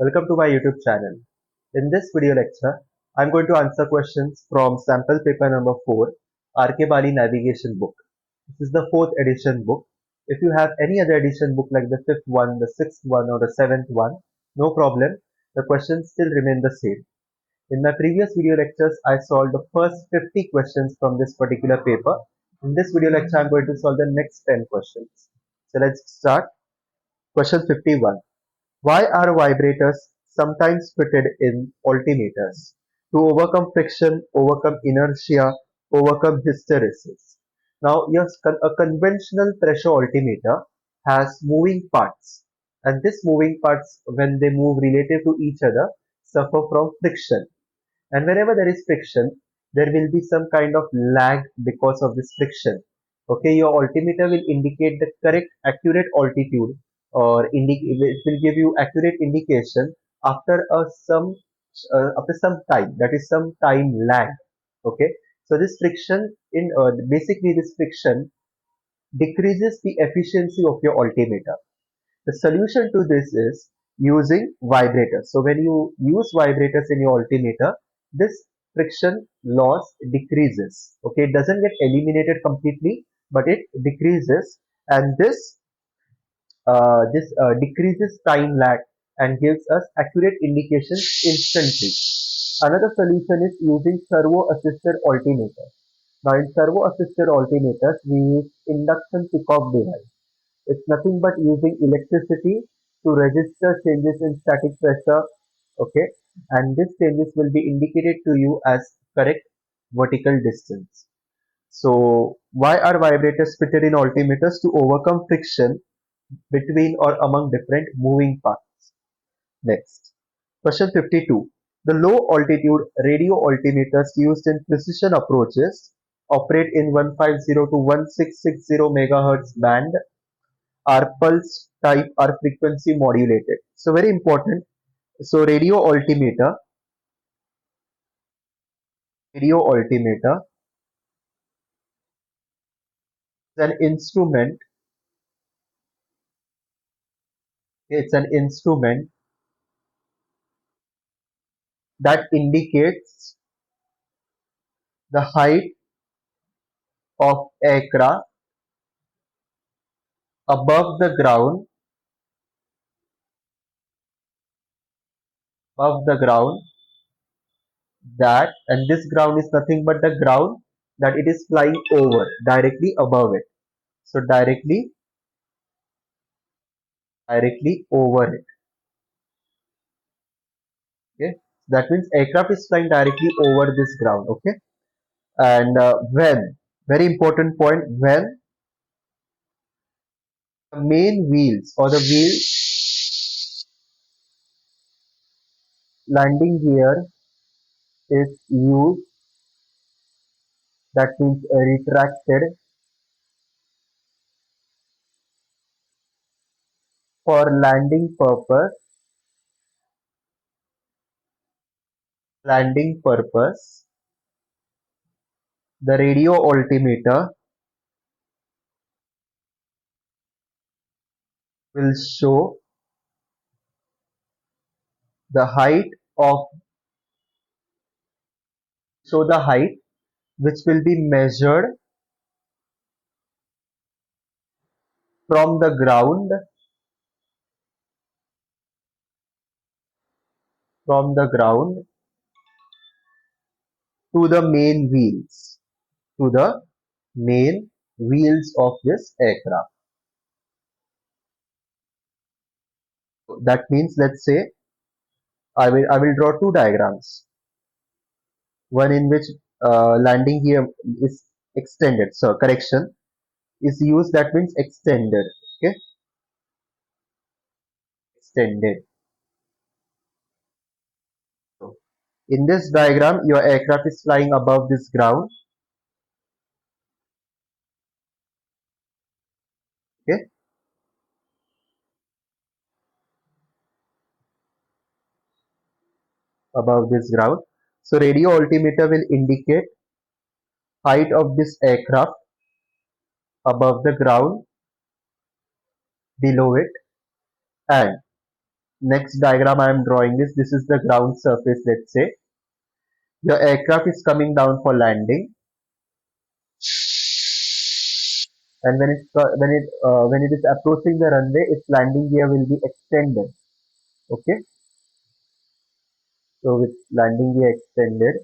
Welcome to my YouTube channel. In this video lecture, I am going to answer questions from sample paper number 4, RK Bali navigation book. This is the 4th edition book. If you have any other edition book like the 5th one, the 6th one or the 7th one, no problem. The questions still remain the same. In my previous video lectures, I solved the first 50 questions from this particular paper. In this video lecture, I am going to solve the next 10 questions. So let's start. Question 51. Why are vibrators sometimes fitted in altimeters? To overcome friction, overcome inertia, overcome hysteresis. Now, yes, a conventional pressure altimeter has moving parts, and these moving parts, when they move relative to each other, suffer from friction. And whenever there is friction, there will be some kind of lag because of this friction. Okay, your altimeter will indicate the correct, accurate altitude, or it will give you accurate indication after some time. That is some time lag. Okay, so this friction basically this friction decreases the efficiency of your altimeter. The solution to this is using vibrators. So when you use vibrators in your altimeter, this friction loss decreases. Okay, it doesn't get eliminated completely, but it decreases, and this decreases time lag and gives us accurate indications instantly. Another solution is using servo-assisted altimeters. Now in servo-assisted altimeters, we use induction pickoff device. It's nothing but using electricity to register changes in static pressure, okay, and these changes will be indicated to you as correct vertical distance. So why are vibrators fitted in altimeters? To overcome friction between or among different moving parts. Next, question 52. The low altitude radio altimeters used in precision approaches operate in 150 to 1660 MHz band, are pulse type, or frequency modulated. So very important. So radio altimeter is an instrument. It's an instrument that indicates the height of aircraft above the ground, above the ground that, and this ground is nothing but the ground that it is flying over, directly above it. So directly over it. Okay, that means aircraft is flying directly over this ground. Okay, and when, very important point, when the main wheels or the wheel landing gear is used, that means retracted for landing purpose, the radio altimeter will the height of show the height which will be measured from the ground, from the ground to the main wheels, to the main wheels of this aircraft. That means, let's say, I will draw two diagrams. One in which landing gear is extended. So correction is used. That means extended. Okay, extended. So in this diagram, your aircraft is flying above this ground. Okay, above this ground. So radio altimeter will indicate height of this aircraft above the ground, below it, and Next diagram I am drawing is, this is the ground surface. Let's say your aircraft is coming down for landing, and when it is approaching the runway, its landing gear will be extended. Okay, so with landing gear extended,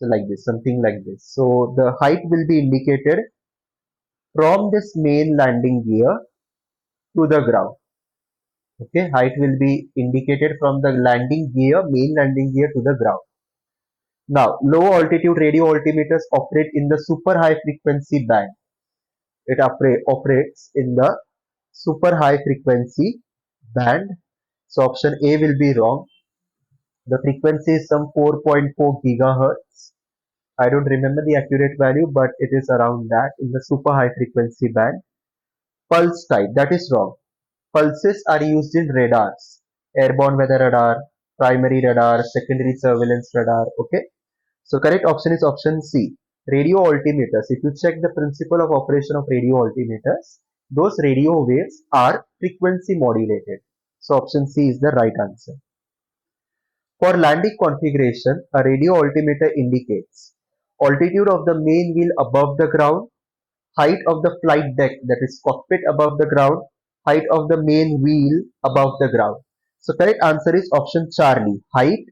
so like this, something like this. So the height will be indicated from this main landing gear to the ground. Okay, height will be indicated from the landing gear, main landing gear to the ground. Now, low altitude radio altimeters operate in the super high frequency band. It operates in the super high frequency band. So option A will be wrong. The frequency is some 4.4 gigahertz. I don't remember the accurate value, but it is around that in the super high frequency band. Pulse type, that is wrong. Pulses are used in radars, airborne weather radar, primary radar, secondary surveillance radar. Okay, so correct option is option C. Radio altimeters. If you check the principle of operation of radio altimeters, those radio waves are frequency modulated. So option C is the right answer. For landing configuration, a radio altimeter indicates altitude of the main wheel above the ground, height of the flight deck, that is cockpit above the ground, height of the main wheel above the ground. So correct answer is option Charlie, height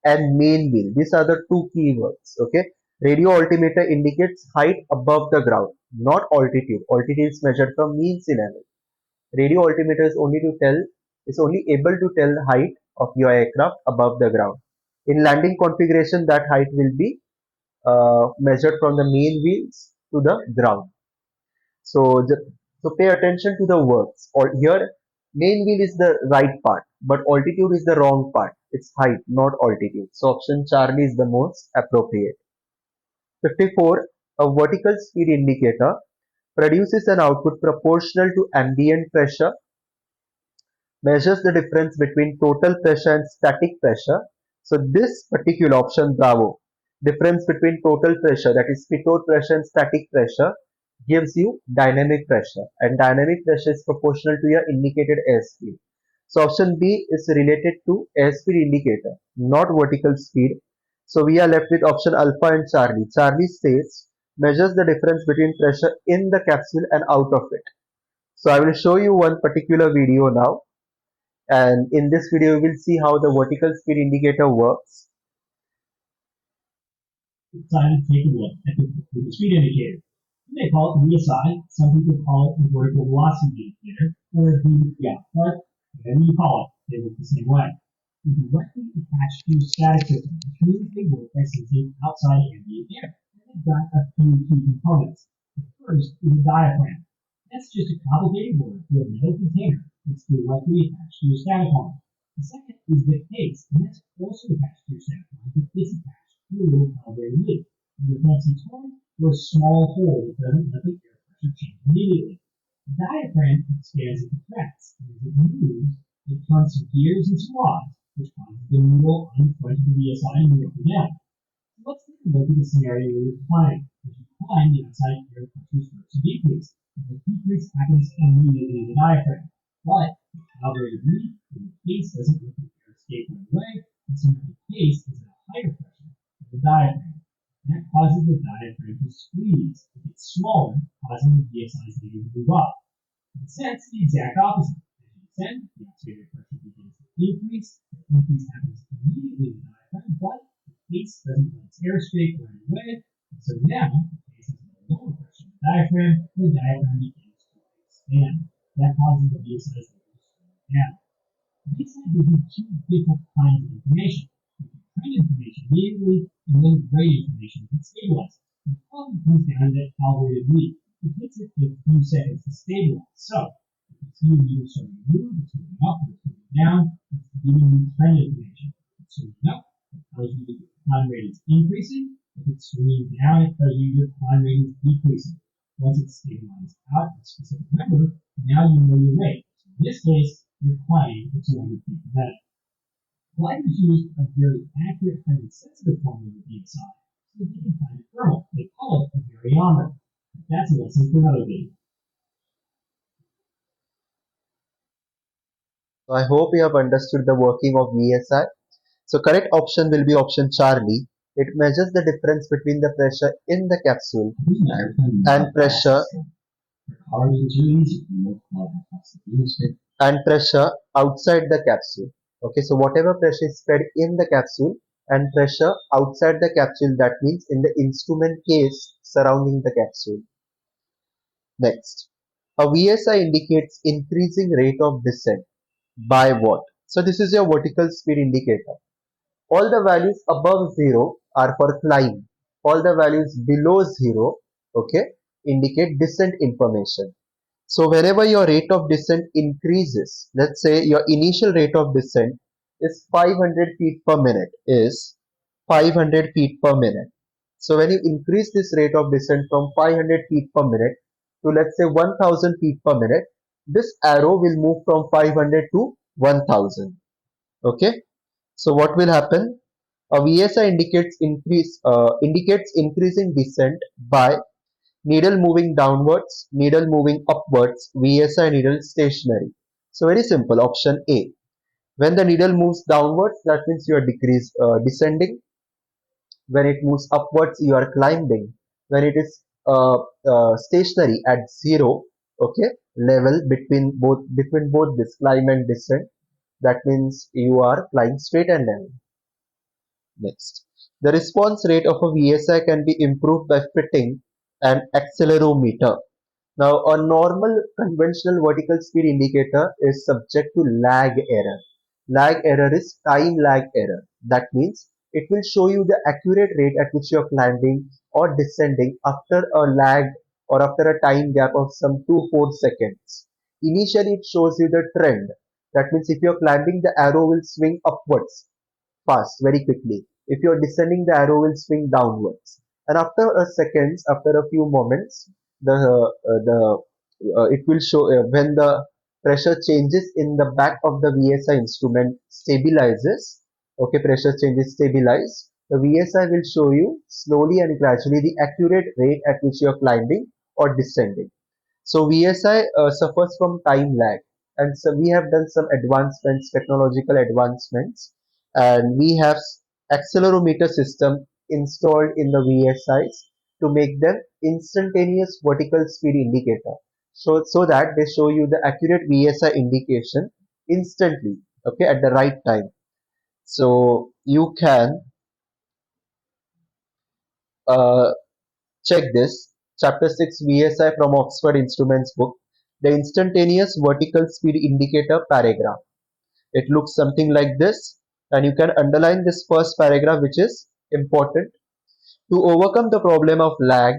and main wheel. These are the two keywords. Okay, radio altimeter indicates height above the ground, not altitude. Altitude is measured from mean sea level. Radio altimeter is only able to tell height of your aircraft above the ground. In landing configuration, that height will be measured from the main wheels to the ground. So, so pay attention to the words. Or here, main wheel is the right part, but altitude is the wrong part. It's height, not altitude. So option Charlie is the most appropriate. 54. A vertical speed indicator produces an output proportional to ambient pressure, measures the difference between total pressure and static pressure. So this particular option, bravo, difference between total pressure, that is pitot pressure and static pressure, gives you dynamic pressure, and dynamic pressure is proportional to your indicated airspeed. So option B is related to airspeed indicator, not vertical speed. So we are left with option alpha and Charlie. Charlie says measures the difference between pressure in the capsule and out of it. So I will show you one particular video now, and in this video we will see how the vertical speed indicator works. It's time to take a look at the speed indicator. You may call it VSI, some people call it the vertical velocity indicator, or the but whatever you call it, they work the same way. They're directly attached to a static system, which means they work by sensing outside ambient air. And they've got a few key components. The first is a diaphragm. That's just a complicated word for a metal container that's directly attached to your static horn. The second is the case, and that's also attached to your static horn, but it's attached to a little calibrated loop. And the fancy term for a small hole that doesn't let the air pressure change immediately. The diaphragm expands and contracts, and as it moves, it turns some gears and some rods, which causes the needle on the front of the VSI to move up and down. So let's take a look at the scenario where you're climbing. As you climb, the outside air pressure starts to decrease. And the decrease happens immediately in the diaphragm. But the calibrated loop in the case doesn't let the air escape right away, and so the case is at a higher pressure than the diaphragm. That causes the diaphragm to squeeze. It gets smaller, causing the VSI's needle to move up. In a sense, the exact opposite. As you descend, the outside air pressure begins to increase. The increase happens immediately in the diaphragm, but the case doesn't let its air escape right away. And so now, the case is at a lower pressure in the diaphragm, and the diaphragm begins to expand. That causes the VSI's needle to slow down. VSI gives you two different kinds of information. Trend information immediately, and then grade information that stabilizes. The problem comes down to that calibrated lead. It takes it a few seconds to stabilize. So, if you see the needle starting to move, it's moving up, it's moving down, it's giving you trend information. If it's swinging up, it tells you that your climb rate is increasing. If it's swinging down, it tells you your climb rate is decreasing. Once it's stabilized out at a specific number, now you know your rate. So in this case, you're climbing at 200 feet per minute. Gliders use a very accurate and sensitive formula of VSI so that they can find a thermal. They call it a variometer. A that's a lesson for another day. So I hope you have understood the working of VSI. So correct option will be option Charlie. It measures the difference between the pressure in the capsule and pressure outside the capsule. Okay, so whatever pressure is fed in the capsule and pressure outside the capsule, that means in the instrument case surrounding the capsule. Next, a VSI indicates increasing rate of descent by what? So this is your vertical speed indicator. All the values above 0 are for climb. All the values below 0, okay, indicate descent information. So whenever your rate of descent increases, let's say your initial rate of descent is 500 feet per minute, is 500 feet per minute. So when you increase this rate of descent from 500 feet per minute to, let's say, 1000 feet per minute, this arrow will move from 500 to 1000. Okay. So what will happen? A VSI indicates increasing descent by needle moving downwards, needle moving upwards, VSI needle stationary. So very simple. Option A. When the needle moves downwards, that means you are descending. When it moves upwards, you are climbing. When it is stationary at 0, okay, level between both this climb and descent, that means you are flying straight and level. Next, the response rate of a VSI can be improved by fitting an accelerometer. Now, a normal conventional vertical speed indicator is subject to lag error. Lag error is time lag error. That means it will show you the accurate rate at which you are climbing or descending after a lag or after a time gap of some 2-4 seconds. Initially, it shows you the trend. That means if you are climbing, the arrow will swing upwards fast, very quickly. If you are descending, the arrow will swing downwards. And after a seconds, after a few moments, the it will show when the pressure changes in the back of the VSI instrument stabilizes. Okay, pressure changes stabilize. The VSI will show you slowly and gradually the accurate rate at which you are climbing or descending. So VSI suffers from time lag, and so we have done some advancements, technological advancements, and we have accelerometer system installed in the VSIs to make them instantaneous vertical speed indicator. So that they show you the accurate VSI indication instantly, okay, at the right time. So you can uh, check this. Chapter 6 VSI from Oxford Instruments book. The instantaneous vertical speed indicator paragraph. It looks something like this, and you can underline this first paragraph, which is important. To overcome the problem of lag,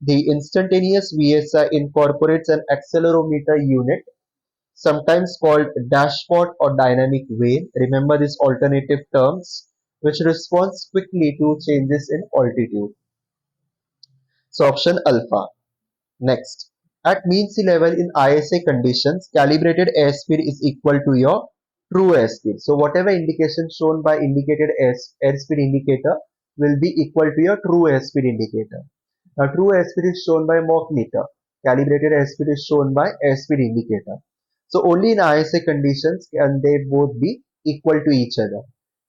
the instantaneous VSI incorporates an accelerometer unit, sometimes called dashpot or dynamic vane. Remember these alternative terms, which responds quickly to changes in altitude. So option alpha. Next, at mean sea level in ISA conditions, calibrated airspeed is equal to your true airspeed. So whatever indication shown by indicated airspeed indicator will be equal to your true airspeed indicator. Now true airspeed is shown by Mach meter. Calibrated airspeed is shown by airspeed indicator. So only in ISA conditions can they both be equal to each other.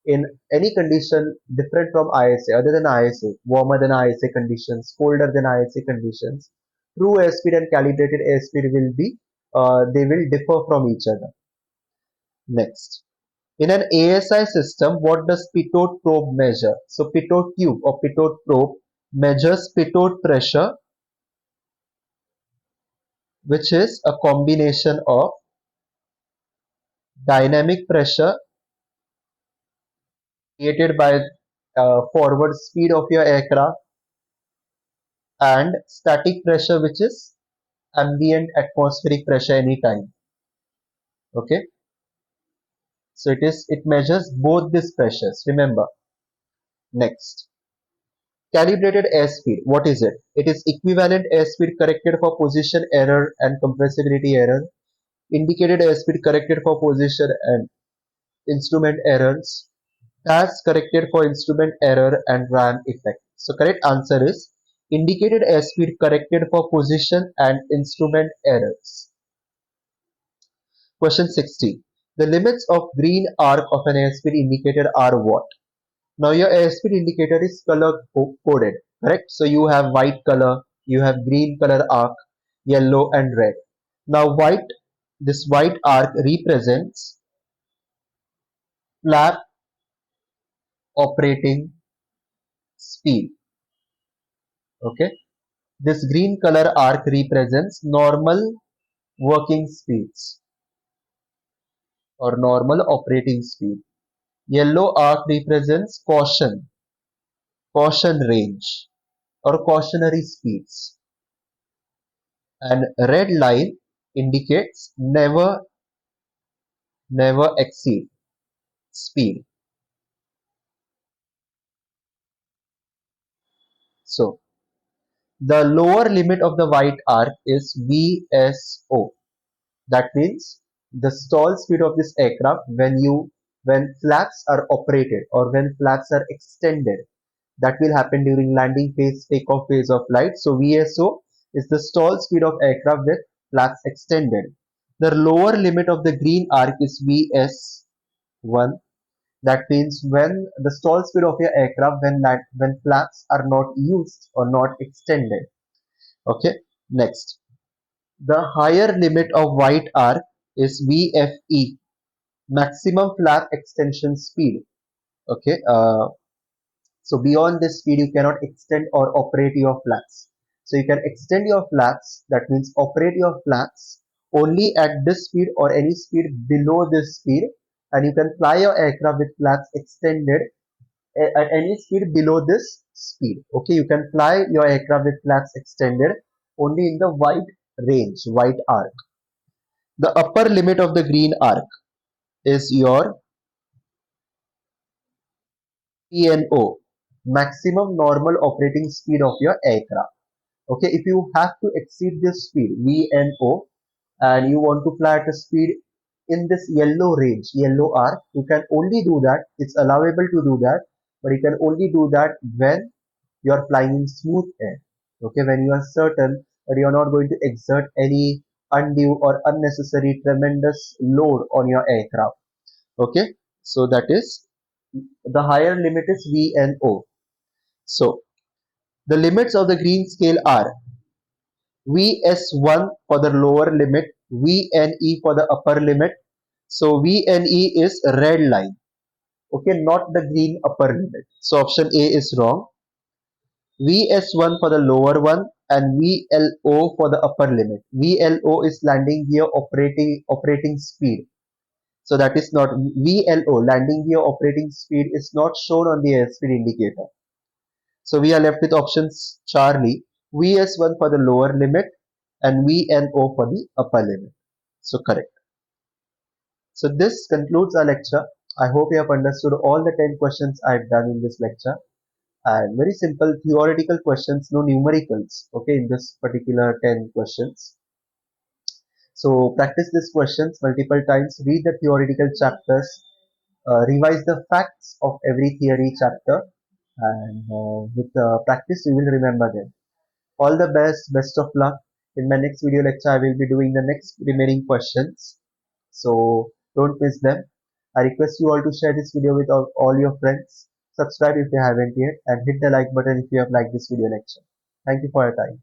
In any condition different from ISA, other than ISA, warmer than ISA conditions, colder than ISA conditions, true airspeed and calibrated airspeed will be they will differ from each other. Next, in an ASI system, what does pitot probe measure? So pitot tube or pitot probe measures pitot pressure, which is a combination of dynamic pressure created by forward speed of your aircraft and static pressure, which is ambient atmospheric pressure anytime. Okay, so it measures both these pressures, remember. Next, calibrated airspeed, what is it? It is equivalent airspeed corrected for position error and compressibility error, indicated airspeed corrected for position and instrument errors, task corrected for instrument error and ram effect. So correct answer is Indicated airspeed corrected for position and instrument errors. Question 60. The limits of green arc of an airspeed indicator are what? Now your airspeed indicator is color coded, correct? So you have white color, you have green color arc, yellow and red. Now this white arc represents flap operating speed. Okay. This green color arc represents normal working speeds or normal operating speed. Yellow arc represents caution range or cautionary speeds. And red line indicates never exceed speed. So the lower limit of the white arc is VSO. That means the stall speed of this aircraft when flaps are operated or when flaps are extended. That will happen during landing phase, takeoff phase of flight. So VSO is the stall speed of aircraft with flaps extended. The lower limit of the green arc is VS1. That means when the stall speed of your aircraft when flaps are not used or not extended. Okay. Next, the higher limit of white arc is VFE, maximum flap extension speed. Okay. So beyond this speed, you cannot extend or operate your flaps. So you can extend your flaps, that means operate your flaps only at this speed or any speed below this speed, and you can fly your aircraft with flaps extended at any speed below this speed. Okay, you can fly your aircraft with flaps extended only in the white arc. The upper limit of the green arc is your PNO, maximum normal operating speed of your aircraft. Okay, if you have to exceed this speed VNO and you want to fly at a speed in this yellow arc, you can only do that. It's allowable to do that, but you can only do that when you are flying in smooth air. Okay, when you are certain that you are not going to exert any undue or unnecessary tremendous load on your aircraft. Okay, so that is the higher limit is VNO. So the limits of the green scale are VS1 for the lower limit, VNE for the upper limit. So VNE is red line. Okay, not the green upper limit. So option A is wrong. VS1 for the lower one and VLO for the upper limit. VLO is landing gear operating speed. So that is not VLO, landing gear operating speed is not shown on the airspeed indicator. So we are left with options Charlie, VS1 for the lower limit and VNO for the upper limit. So correct. So this concludes our lecture. I hope you have understood all the 10 questions I've done in this lecture. And very simple theoretical questions, no numericals, okay, in this particular 10 questions. So practice these questions multiple times, read the theoretical chapters, revise the facts of every theory chapter, and with practice you will remember them. All the best of luck. In my next video lecture I will be doing the next remaining questions, so don't miss them. I request you all to share this video with all your friends, subscribe if you haven't yet, and hit the like button if you have liked this video lecture. Thank you for your time.